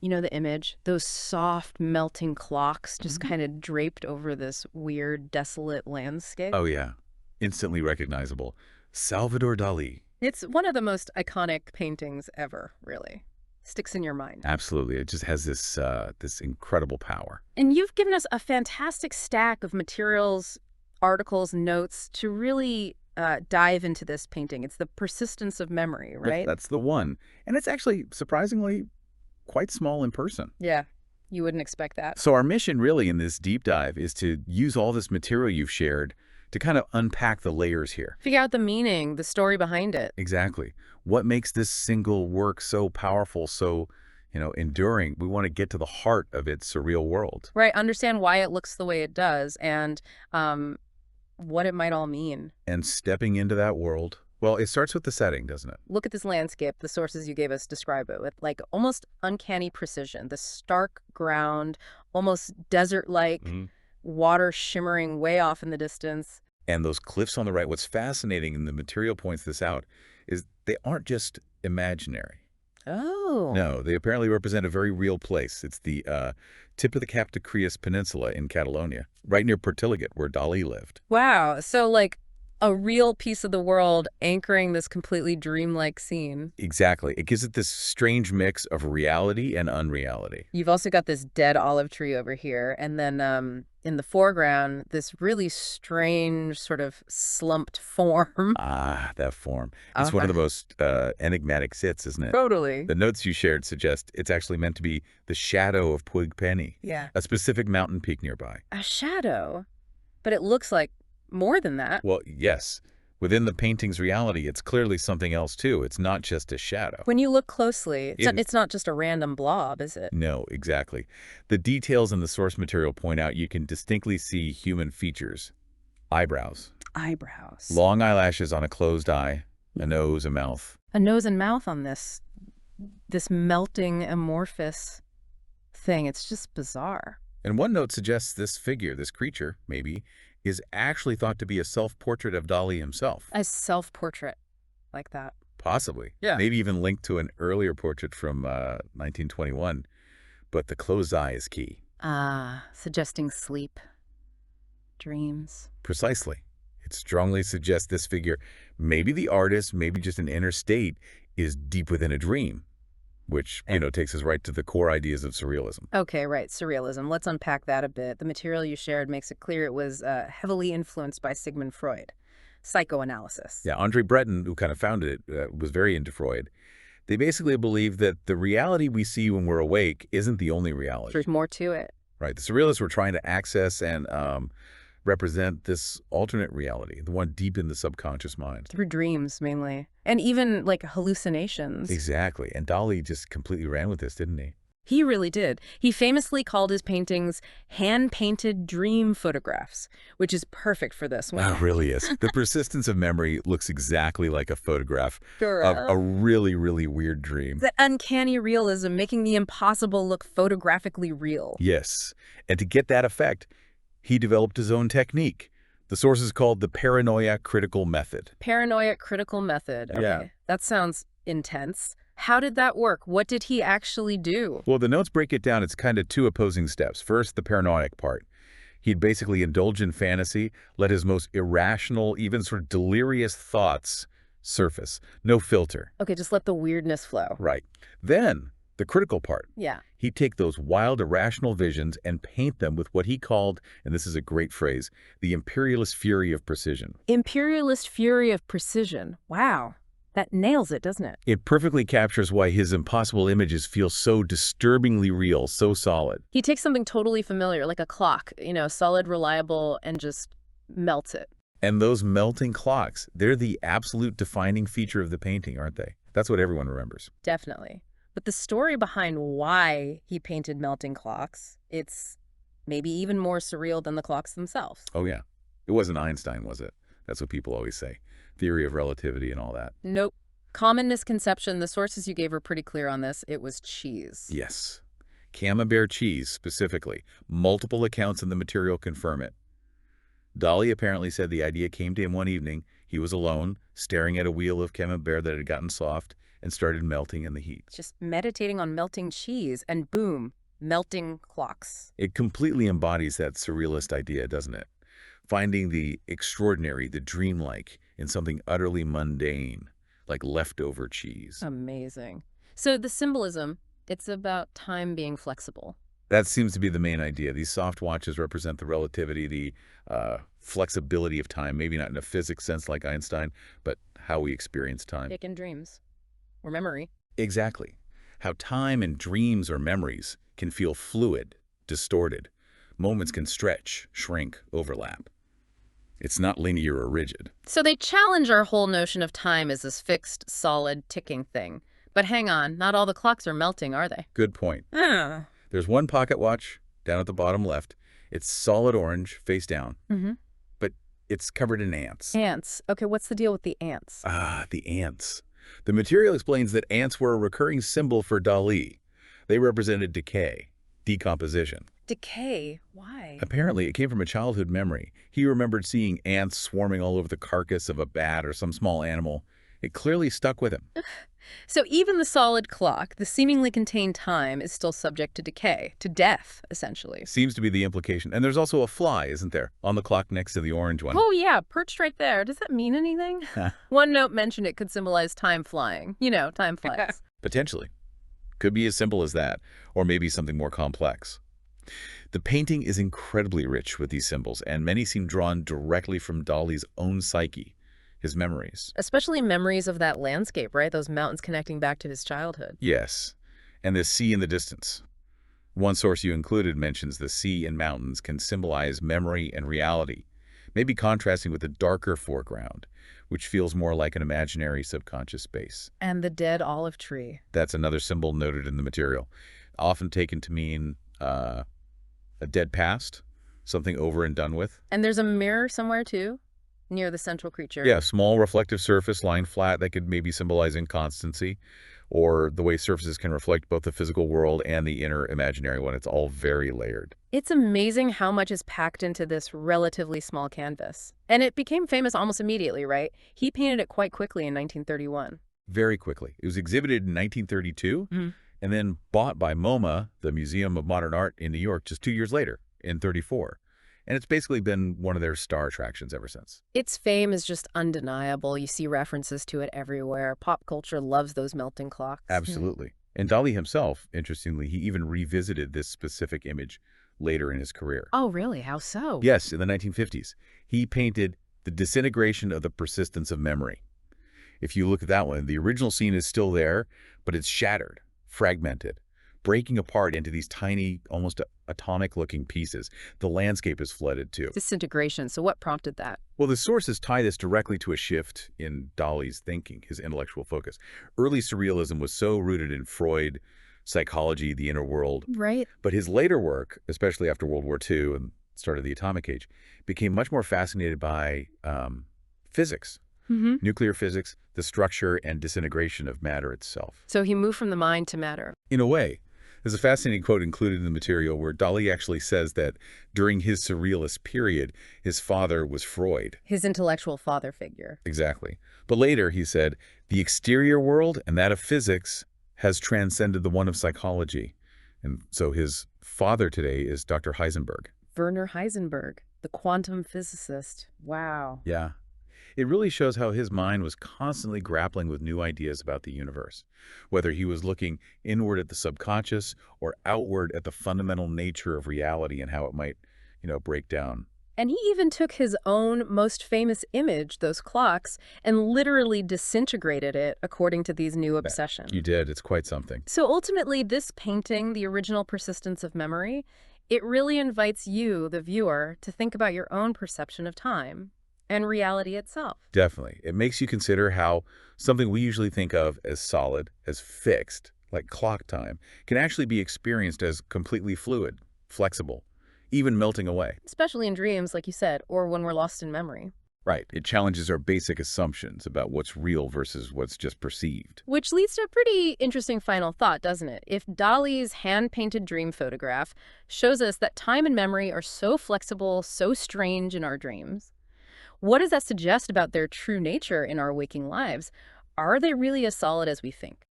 You know the image? Those soft, melting clocks just Mhm. kind of draped over this weird, desolate landscape. Oh, yeah. Instantly recognizable. Salvador Dali. It's one of the most iconic paintings ever, really. Sticks in your mind. Absolutely. It just has this incredible power. And you've given us a fantastic stack of materials, articles, notes to really dive into this painting. It's the persistence of memory, Yep, right? that's the one. And it's actually surprisingly quite small in person. Yeah, you wouldn't expect that. So our mission really in this deep dive is to use all this material you've shared to kind of unpack the layers here. Figure out the meaning, the story behind it. Exactly. What makes this single work so powerful, so, enduring? We want to get to the heart of its surreal world. Right, understand why it looks the way it does and what it might all mean. And stepping into that world, well, it starts with the setting, doesn't it? Look at this landscape. The sources you gave us describe it with like almost uncanny precision. The stark ground, almost desert-like, Mhm. water shimmering way off in the distance. And those cliffs on the right, what's fascinating, and the material points this out, is they aren't just imaginary. Oh. No, they apparently represent a very real place. It's the tip of the Cap de Creus Peninsula in Catalonia, right near Portilloget, where Dali lived. Wow. So like a real piece of the world anchoring this completely dreamlike scene. Exactly. It gives it this strange mix of reality and unreality. You've also got this dead olive tree over here, and then in the foreground, this really strange sort of slumped form. Ah, that form. It's one of Okay. the most enigmatic sits, isn't it? Totally. The notes you shared suggest it's actually meant to be the shadow of Puig Penny, Yeah. a specific mountain peak nearby. A shadow, but it looks like more than that. Well, yes. Within the painting's reality, it's clearly something else, too. It's not just a shadow. When you look closely, It- it's not just a random blob, is it? No, exactly. The details in the source material point out you can distinctly see human features. Eyebrows, Eyebrows. long eyelashes on a closed eye, a nose, a mouth. A nose and mouth on this melting amorphous thing. It's just bizarre. And one note suggests this figure, this creature, maybe, is actually thought to be a self-portrait of Dali himself. A self-portrait like that. Possibly. Yeah. Maybe even linked to an earlier portrait from 1921. But the closed eye is key. Ah, suggesting sleep, dreams. Precisely. It strongly suggests this figure, maybe the artist, maybe just an inner state, is deep within a dream, which, takes us right to the core ideas of surrealism. Okay, right, surrealism. Let's unpack that a bit. The material you shared makes it clear it was heavily influenced by Sigmund Freud, psychoanalysis. Yeah, Andre Breton, who kind of founded it, was very into Freud. They basically believe that the reality we see when we're awake isn't the only reality. There's more to it. Right. The surrealists were trying to access and represent this alternate reality, the one deep in the subconscious mind. Through dreams, mainly. And even, like, hallucinations. Exactly. And Dali just completely ran with this, didn't he? He really did. He famously called his paintings hand-painted dream photographs, which is perfect for this one. It really is. The persistence of memory looks exactly like a photograph Sure. of a really, really weird dream. That uncanny realism, making the impossible look photographically real. Yes. And to get that effect, he developed his own technique. The source is called the paranoia critical method. Paranoia critical method. Okay. Yeah. That sounds intense. How did that work? What did he actually do? Well, the notes break it down. It's kind of two opposing steps. First, the paranoid part. He'd basically indulge in fantasy, let his most irrational, even sort of delirious thoughts surface. No filter. Okay, just let the weirdness flow. Right. Then, the critical part. Yeah. He'd take those wild, irrational visions and paint them with what he called, and this is a great phrase, the imperialist fury of precision. Imperialist fury of precision. Wow. That nails it, doesn't it? It perfectly captures why his impossible images feel so disturbingly real, so solid. He takes something totally familiar, like a clock, solid, reliable, and just melts it. And those melting clocks, they're the absolute defining feature of the painting, aren't they? That's what everyone remembers. Definitely. But the story behind why he painted melting clocks, it's maybe even more surreal than the clocks themselves. Oh, yeah. It wasn't Einstein, was it? That's what people always say. Theory of relativity and all that. Nope. Common misconception. The sources you gave are pretty clear on this. It was cheese. Yes. Camembert cheese, specifically. Multiple accounts in the material confirm it. Dali apparently said the idea came to him one evening. He was alone, staring at a wheel of camembert that had gotten soft, and started melting in the heat. Just meditating on melting cheese, and boom, melting clocks. It completely embodies that surrealist idea, doesn't it? Finding the extraordinary, the dreamlike, in something utterly mundane, like leftover cheese. Amazing. So the symbolism, it's about time being flexible. That seems to be the main idea. These soft watches represent the relativity, the flexibility of time, maybe not in a physics sense like Einstein, but how we experience time. Like in dreams. Or memory. Exactly. How time and dreams or memories can feel fluid, distorted. Moments can stretch, shrink, overlap. It's not linear or rigid. So they challenge our whole notion of time as this fixed, solid, ticking thing. But hang on, not all the clocks are melting, are they? Good point. Ah. There's one pocket watch down at the bottom left. It's solid orange, face down, Mm-hmm. but it's covered in ants. Ants. Okay, what's the deal with the ants? Ah, the ants. The material explains that ants were a recurring symbol for Dali. They represented decay, decomposition. Decay. Why? Apparently, it came from a childhood memory. He remembered seeing ants swarming all over the carcass of a bat or some small animal. It clearly stuck with him. So even the solid clock, the seemingly contained time, is still subject to decay, to death, essentially. Seems to be the implication. And there's also a fly, isn't there, on the clock next to the orange one? Oh yeah, perched right there. Does that mean anything? One note mentioned it could symbolize time flying. You know, time flies. Potentially. Could be as simple as that, or maybe something more complex. The painting is incredibly rich with these symbols, and many seem drawn directly from Dali's own psyche, his memories. Especially memories of that landscape, right? Those mountains connecting back to his childhood. Yes, and the sea in the distance. One source you included mentions the sea and mountains can symbolize memory and reality, maybe contrasting with the darker foreground, which feels more like an imaginary subconscious space. And the dead olive tree. That's another symbol noted in the material, often taken to mean a dead past, something over and done with. And there's a mirror somewhere too, near the central creature. Yeah, small reflective surface lying flat that could maybe symbolize inconstancy, or the way surfaces can reflect both the physical world and the inner imaginary one. It's all very layered. It's amazing how much is packed into this relatively small canvas. And it became famous almost immediately, right? He painted it quite quickly in 1931. Very quickly. It was exhibited in 1932 and then bought by MoMA, the Museum of Modern Art in New York, just 2 years later, in 34. And it's basically been one of their star attractions ever since. Its fame is just undeniable. You see references to it everywhere. Pop culture loves those melting clocks. Absolutely. And Dali himself, interestingly, he even revisited this specific image later in his career. Oh, really? How so? Yes, in the 1950s. He painted The Disintegration of the Persistence of Memory. If you look at that one, the original scene is still there, but it's shattered, fragmented, breaking apart into these tiny, almost atomic-looking pieces. The landscape is flooded too. Disintegration. So what prompted that? Well, the sources tie this directly to a shift in Dali's thinking, his intellectual focus. Early surrealism was so rooted in Freud, psychology, the inner world. Right. But his later work, especially after World War II and start of the atomic age, became much more fascinated by physics, nuclear physics, the structure and disintegration of matter itself. So he moved from the mind to matter. In a way, there's a fascinating quote included in the material where Dali actually says that during his surrealist period, his father was Freud. His intellectual father figure. Exactly. But later, he said, the exterior world and that of physics has transcended the one of psychology. And so his father today is Dr. Heisenberg. Werner Heisenberg, the quantum physicist. Wow. Yeah. It really shows how his mind was constantly grappling with new ideas about the universe, whether he was looking inward at the subconscious or outward at the fundamental nature of reality and how it might, break down. And he even took his own most famous image, those clocks, and literally disintegrated it according to these new obsessions. You did. It's quite something. So ultimately, this painting, The Original Persistence of Memory, it really invites you, the viewer, to think about your own perception of time and reality itself. Definitely. It makes you consider how something we usually think of as solid, as fixed, like clock time, can actually be experienced as completely fluid, flexible, even melting away. Especially in dreams, like you said, or when we're lost in memory. Right. It challenges our basic assumptions about what's real versus what's just perceived. Which leads to a pretty interesting final thought, doesn't it? If Dali's hand-painted dream photograph shows us that time and memory are so flexible, so strange in our dreams, what does that suggest about their true nature in our waking lives? Are they really as solid as we think?